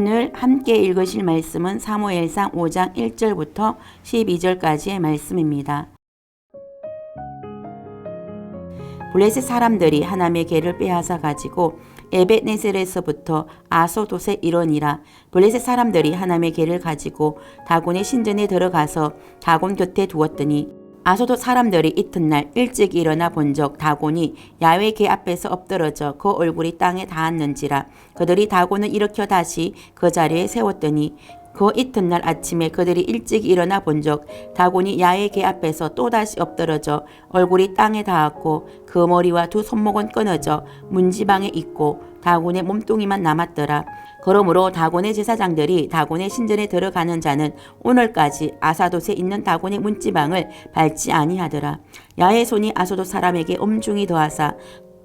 오늘 함께 읽으실 말씀은 사무엘상 5장 1절부터 12절까지의 말씀입니다. 블레셋 사람들이 하나님의 궤를 빼앗아 가지고 에벳네셀에서부터 아소돗에 이르니라. 블레셋 사람들이 하나님의 궤를 가지고 다곤의 신전에 들어가서 다곤 곁에 두었더니 아소돗 사람들이 이튿날 일찍 일어나 본적 다곤이 야훼 궤 앞에서 엎드러져 그 얼굴이 땅에 닿았는지라. 그들이 다곤을 일으켜 다시 그 자리에 세웠더니 그 이튿날 아침에 그들이 일찍 일어나 본적 다곤이 야훼 궤 앞에서 또다시 엎드러져 얼굴이 땅에 닿았고 그 머리와 두 손목은 끊어져 문지방에 있고 다곤의 몸뚱이만 남았더라. 그러므로 다곤의 제사장들이 다곤의 신전에 들어가는 자는 오늘까지 아사돗에 있는 다곤의 문지방을 밟지 아니하더라. 야훼 손이 아소돗 사람에게 엄중히 더하사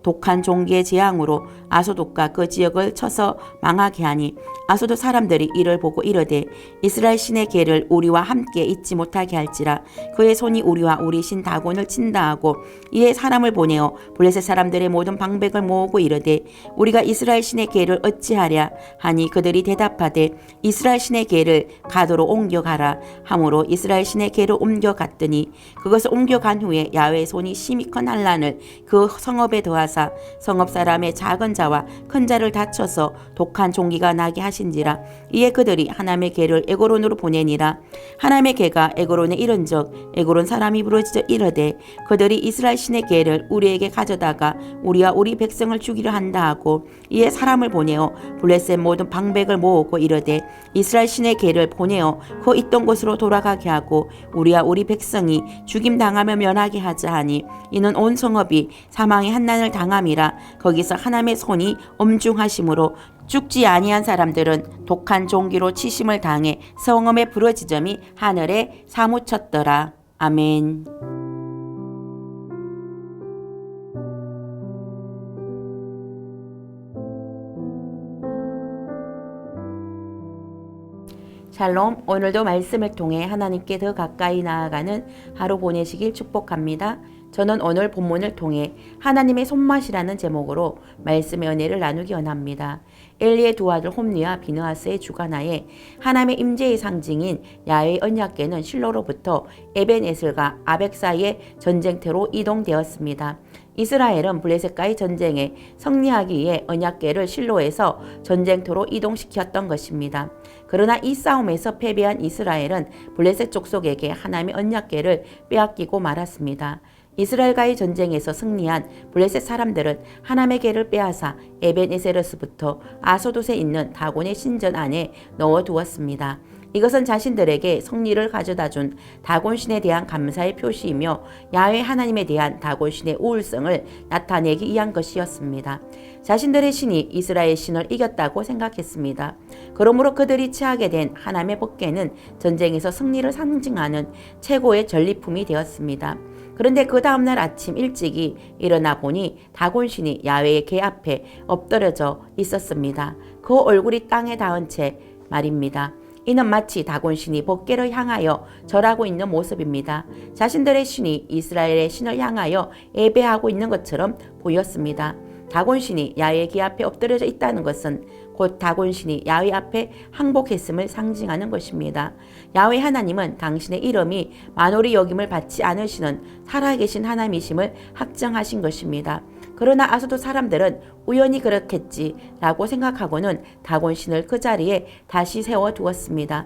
독한 종기의 재앙으로 아소돗과 그 지역을 쳐서 망하게 하니 아소돗 사람들이 이를 보고 이르되 이스라엘 신의 궤를 우리와 함께 잊지 못하게 할지라. 그의 손이 우리와 우리 신 다곤을 친다 하고 이에 사람을 보내어 블레셋 사람들의 모든 방백을 모으고 이르되 우리가 이스라엘 신의 궤를 어찌하랴 하니 그들이 대답하되 이스라엘 신의 궤를 가도로 옮겨가라 하므로 이스라엘 신의 궤를 옮겨갔더니 그것을 옮겨간 후에 야훼의 손이 심히 큰 환난을 그 성읍에 더하사 성읍 사람의 작은 자와 큰 자를 다쳐서 독한 종기가 나게 하신지라. 이에 그들이 하나님의 궤를 에그론으로 보내니라. 하나님의 궤가 에그론에 이른적 에그론 사람이 부르짖어 이르되 그들이 이스라엘 신의 궤를 우리에게 가져다가 우리와 우리 백성을 죽이려 한다 하고 이에 사람을 보내어 블레셋 모든 방백을 모으고 이르되 이스라엘 신의 궤를 보내어 그 있던 곳으로 돌아가게 하고 우리와 우리 백성이 죽임 당하며 면하게 하자 하니 이는 온 성읍이 사망의 한난을 당함이라. 거기서 하나님의 손이 엄중하심으로 죽지 아니한 사람들은 독한 종기로 치심을 당해 성읍의 부러지점이 하늘에 사무쳤더라. 아멘. 샬롬, 오늘도 말씀을 통해 하나님께 더 가까이 나아가는 하루 보내시길 축복합니다. 저는 오늘 본문을 통해 하나님의 손맛이라는 제목으로 말씀의 은혜를 나누기 원합니다. 엘리의 두 아들 홈리와 비느하스의 주관하에 하나님의 임재의 상징인 야훼의 언약궤는 실로로부터 에벤에셀과 아벡 사이의 전쟁터로 이동되었습니다. 이스라엘은 블레셋과의 전쟁에 승리하기 위해 언약궤를 실로에서 전쟁터로 이동시켰던 것입니다. 그러나 이 싸움에서 패배한 이스라엘은 블레셋 족속에게 하나님의 언약궤를 빼앗기고 말았습니다. 이스라엘과의 전쟁에서 승리한 블레셋 사람들은 하나님의 궤를 빼앗아 에벤에셀에서부터 아소돗에 있는 다곤의 신전 안에 넣어두었습니다. 이것은 자신들에게 승리를 가져다준 다곤신에 대한 감사의 표시이며 야훼 하나님에 대한 다곤신의 우월성을 나타내기 위한 것이었습니다. 자신들의 신이 이스라엘 신을 이겼다고 생각했습니다. 그러므로 그들이 취하게 된 하나님의 법궤는 전쟁에서 승리를 상징하는 최고의 전리품이 되었습니다. 그런데 그 다음날 아침 일찍이 일어나 보니 다곤신이 야훼의 궤 앞에 엎드려져 있었습니다. 그 얼굴이 땅에 닿은 채 말입니다. 이는 마치 다곤신이 법궤를 향하여 절하고 있는 모습입니다. 자신들의 신이 이스라엘의 신을 향하여 예배하고 있는 것처럼 보였습니다. 다곤신이 야훼의 궤 앞에 엎드려져 있다는 것은 곧 다곤신이 야훼 앞에 항복했음을 상징하는 것입니다. 야훼 하나님은 당신의 이름이 만홀히 여김을 받지 않으시는 살아계신 하나님이심을 확정하신 것입니다. 그러나 아소돗 사람들은 우연히 그렇겠지라고 생각하고는 다곤신을 그 자리에 다시 세워두었습니다.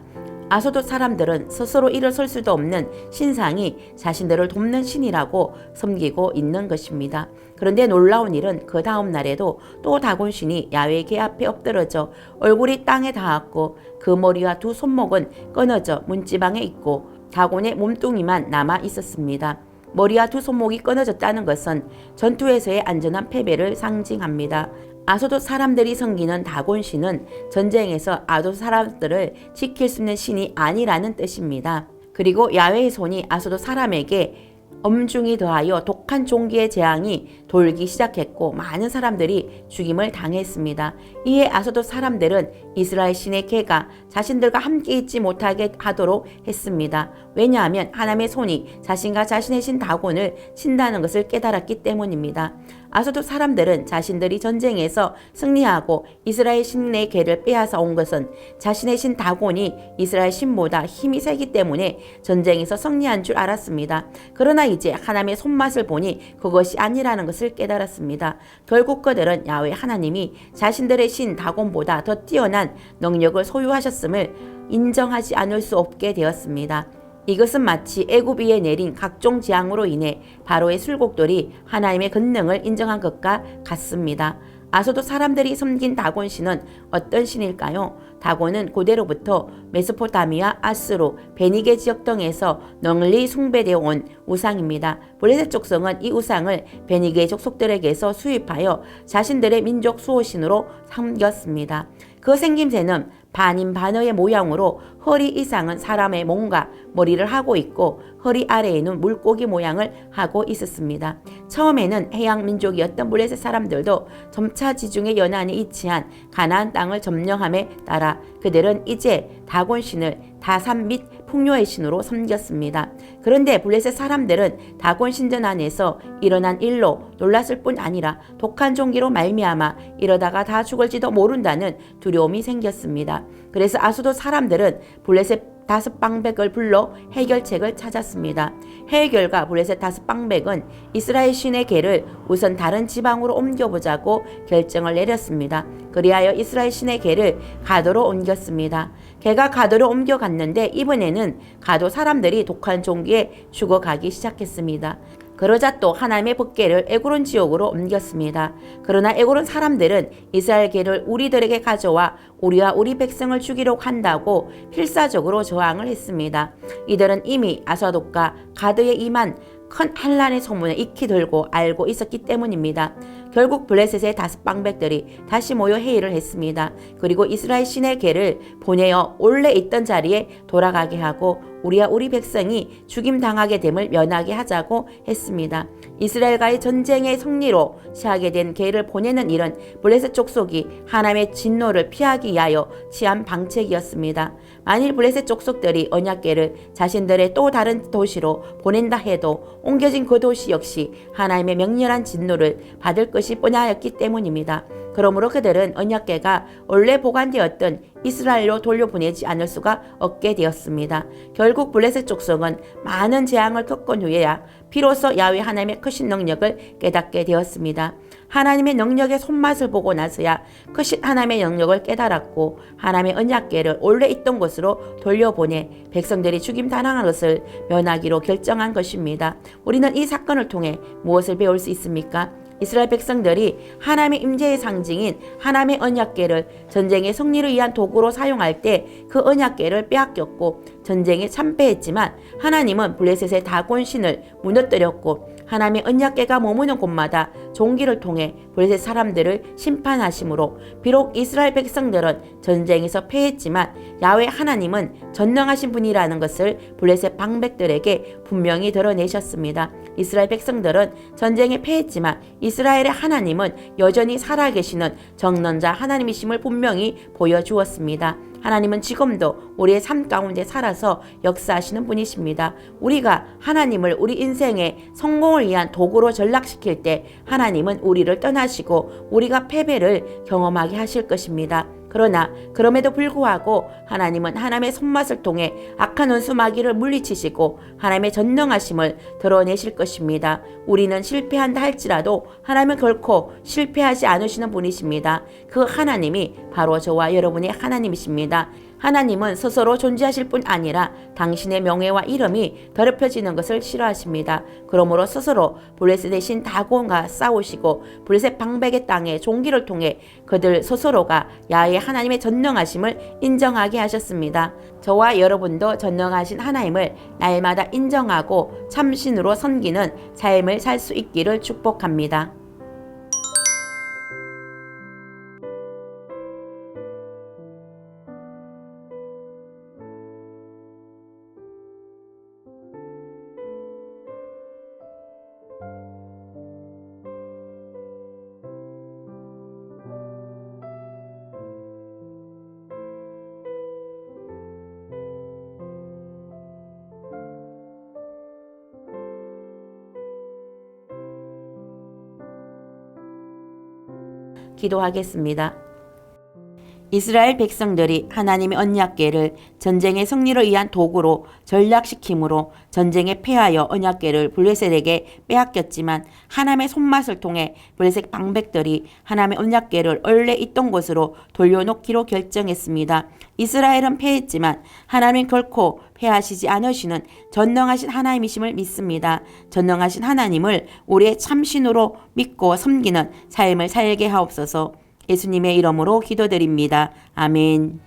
아소돗 사람들은 스스로 일어설 수도 없는 신상이 자신들을 돕는 신이라고 섬기고 있는 것입니다. 그런데 놀라운 일은 그 다음 날에도 또 다곤신이 야훼의 궤 앞에 엎드러져 얼굴이 땅에 닿았고 그 머리와 두 손목은 끊어져 문지방에 있고 다곤의 몸뚱이만 남아 있었습니다. 머리와 두 손목이 끊어졌다는 것은 전투에서의 안전한 패배를 상징합니다. 아소돗 사람들이 섬기는 다곤신은 전쟁에서 아소돗 사람들을 지킬 수 있는 신이 아니라는 뜻입니다. 그리고 야훼의 손이 아소돗 사람에게 엄중히 더하여 독한 종기의 재앙이 돌기 시작했고 많은 사람들이 죽임을 당했습니다. 이에 아소돗 사람들은 이스라엘 신의 궤가 자신들과 함께 있지 못하게 하도록 했습니다. 왜냐하면 하나님의 손이 자신과 자신의 신 다곤을 친다는 것을 깨달았기 때문입니다. 아소도 사람들은 자신들이 전쟁에서 승리하고 이스라엘 신의 궤를 빼앗아 온 것은 자신의 신 다곤이 이스라엘 신보다 힘이 세기 때문에 전쟁에서 승리한 줄 알았습니다. 그러나 이제 하나님의 손맛을 보니 그것이 아니라는 것을 깨달았습니다. 결국 그들은 야훼 하나님이 자신들의 신 다곤보다 더 뛰어난 능력을 소유하셨음을 인정하지 않을 수 없게 되었습니다. 이것은 마치 애굽 위에 내린 각종 재앙으로 인해 바로의 술곡들이 하나님의 권능을 인정한 것과 같습니다. 아소도 사람들이 섬긴 다곤 신은 어떤 신일까요? 다곤은 고대로부터 메소포타미아, 아스루, 베니게 지역 등에서 널리 숭배되어 온 우상입니다. 블레셋 족속은 이 우상을 베니게 족속들에게서 수입하여 자신들의 민족 수호신으로 삼겼습니다. 그 생김새는 반인 반어의 모양으로 허리 이상은 사람의 몸과 머리를 하고 있고 허리 아래에는 물고기 모양을 하고 있었습니다. 처음에는 해양 민족이었던 블레셋 사람들도 점차 지중해 연안에 위치한 가나안 땅을 점령함에 따라 그들은 이제 다곤 신을 다산 및 풍요의 신으로 섬겼습니다. 그런데 블레셋 사람들은 다곤 신전 안에서 일어난 일로 놀랐을 뿐 아니라 독한 종기로 말미암아 이러다가 다 죽을지도 모른다는 두려움이 생겼습니다. 그래서 아수도 사람들은 블레셋 다섯 방백을 불러 해결책을 찾았습니다. 해결과 블레셋 다섯 방백은 이스라엘 신의 궤를 우선 다른 지방으로 옮겨보자고 결정을 내렸습니다. 그리하여 이스라엘 신의 궤를 가도로 옮겼습니다. 궤가 가도로 옮겨갔는데 이번에는 가도 사람들이 독한 종기에 죽어가기 시작했습니다. 그러자 또 하나님의 법궤를 에고론 지역으로 옮겼습니다. 그러나 에고론 사람들은 이스라엘 궤를 우리들에게 가져와 우리와 우리 백성을 죽이려고 한다고 필사적으로 저항을 했습니다. 이들은 이미 아사독과 가드에 임한 큰 환란의 소문을 익히 들고 알고 있었기 때문입니다. 결국 블레셋의 다섯 방백들이 다시 모여 회의를 했습니다. 그리고 이스라엘 신의 궤를 보내어 원래 있던 자리에 돌아가게 하고 우리와 우리 백성이 죽임당하게 됨을 면하게 하자고 했습니다. 이스라엘과의 전쟁의 승리로 취하게 된 궤를 보내는 일은 블레셋 족속이 하나님의 진노를 피하기 위하여 취한 방책이었습니다. 만일 블레셋 족속들이 언약궤를 자신들의 또 다른 도시로 보낸다 해도 옮겨진 그 도시 역시 하나님의 맹렬한 진노를 받을 것이 뻔하였기 때문입니다. 그러므로 그들은 언약궤가 원래 보관되었던 이스라엘로 돌려보내지 않을 수가 없게 되었습니다. 결국 블레셋 족속은 많은 재앙을 겪은 후에야 비로소 야훼 하나님의 크신 능력을 깨닫게 되었습니다. 하나님의 능력의 손맛을 보고 나서야 크신 하나님의 능력을 깨달았고 하나님의 언약궤를 원래 있던 곳으로 돌려보내 백성들이 죽임 당하는 것을 면하기로 결정한 것입니다. 우리는 이 사건을 통해 무엇을 배울 수 있습니까? 이스라엘 백성들이 하나님의 임재의 상징인 하나님의 언약궤를 전쟁의 승리를 위한 도구로 사용할 때 그 언약궤를 빼앗겼고 전쟁에 참패했지만 하나님은 블레셋의 다곤 신을 무너뜨렸고 하나님의 언약궤가 머무는 곳마다 종기를 통해 블레셋 사람들을 심판하심으로 비록 이스라엘 백성들은 전쟁에서 패했지만 야훼 하나님은 전능하신 분이라는 것을 블레셋 방백들에게 분명히 드러내셨습니다. 이스라엘 백성들은 전쟁에 패했지만 이스라엘의 하나님은 여전히 살아계시는 정론자 하나님이심을 분명히 보여주었습니다. 하나님은 지금도 우리의 삶 가운데 살아서 역사하시는 분이십니다. 우리가 하나님을 우리 인생의 성공을 위한 도구로 전락시킬 때 하나님은 우리를 떠나시고 우리가 패배를 경험하게 하실 것입니다. 그러나 그럼에도 불구하고 하나님은 하나님의 손맛을 통해 악한 원수 마귀를 물리치시고 하나님의 전능하심을 드러내실 것입니다. 우리는 실패한다 할지라도 하나님은 결코 실패하지 않으시는 분이십니다. 그 하나님이 바로 저와 여러분의 하나님이십니다. 하나님은 스스로 존재하실 뿐 아니라 당신의 명예와 이름이 더럽혀지는 것을 싫어하십니다. 그러므로 스스로 블레셋의 신 다곤과 싸우시고 블레셋 방백의 땅에 종기를 통해 그들 스스로가 야훼 하나님의 전능하심을 인정하게 하셨습니다. 저와 여러분도 전능하신 하나님을 날마다 인정하고 참신으로 섬기는 삶을 살 수 있기를 축복합니다. 기도하겠습니다. 이스라엘 백성들이 하나님의 언약궤를 전쟁의 승리를 위한 도구로 전략시킴으로 전쟁에 패하여 언약궤를 블레셋에게 빼앗겼지만 하나님의 손맛을 통해 블레셋 방백들이 하나님의 언약궤를 원래 있던 곳으로 돌려놓기로 결정했습니다. 이스라엘은 패했지만 하나님은 결코 패하시지 않으시는 전능하신 하나님이심을 믿습니다. 전능하신 하나님을 우리의 참신으로 믿고 섬기는 삶을 살게 하옵소서. 예수님의 이름으로 기도드립니다. 아멘.